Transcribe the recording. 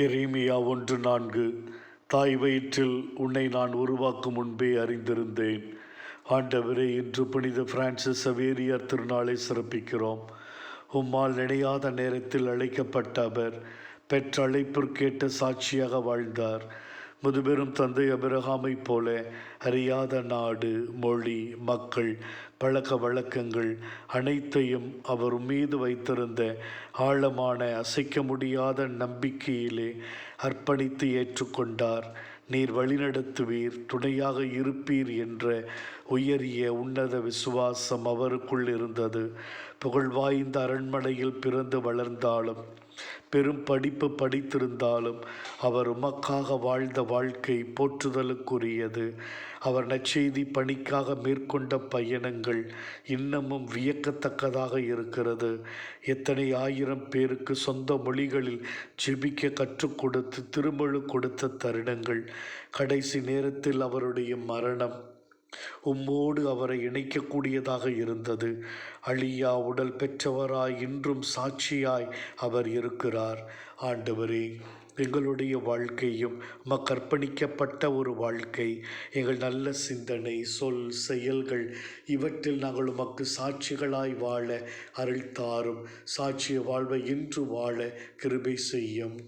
எரேமியா 1:4. தாய் வயிற்றில் உன்னை நான் உருவாக்கும் முன்பே அறிந்திருந்தேன். ஆண்டவரே, இன்று புனித பிரான்சிஸ் சவேரியார் திருநாளை சிறப்பிக்கிறோம். உம்மால் நினையாத நேரத்தில் அழைக்கப்பட்ட அவர் பெற்ற அழைப்பிற்கேட்ட சாட்சியாக வாழ்ந்தார். முதுபெரும் தந்தை அபிரகாமைப் போல அறியாத நாடு, மொழி, மக்கள், பழக்க வழக்கங்கள் அனைத்தையும் அவர் மீது வைத்திருந்த ஆழமான அசைக்க முடியாத நம்பிக்கையிலே அர்ப்பணித்து ஏற்றுக்கொண்டார். நீர் வழிநடத்துவீர், துணையாக இருப்பீர் என்ற உயரிய உன்னத விசுவாசம் அவருக்குள் இருந்தது. புகழ்வாய்ந்த அரண்மனையில் பிறந்து வளர்ந்தாலும், பெரும் படிப்பு படித்திருந்தாலும், அவர் உமக்காக வாழ்ந்த வாழ்க்கை போற்றுதலுக்குரியது. அவர் நற்செய்தி பணிக்காக மேற்கொண்ட பயணங்கள் இன்னமும் வியக்கத்தக்கதாக இருக்கிறது. எத்தனை ஆயிரம் பேருக்கு சொந்த மொழிகளில் ஜெபிக்க கற்றுக் கொடுத்து திருமழு கொடுத்த தருணங்கள். கடைசி நேரத்தில் அவருடைய மரணம் உம்மோடு அவரை இணைக்கக்கூடியதாக இருந்தது. அழியா உடல் பெற்றவராய் இன்றும் சாட்சியாய் அவர் இருக்கிறார். ஆண்டவரே, எங்களுடைய வாழ்க்கையும் உமக்கர்ப்பணிக்கப்பட்ட ஒரு வாழ்க்கை. எங்கள் நல்ல சிந்தனை, சொல், செயல்கள் இவற்றில் நாங்கள் உமக்கு சாட்சிகளாய் வாழ அருள் தாரும். சாட்சிய வாழ்வை இன்று வாழ கிருபை செய்யும்.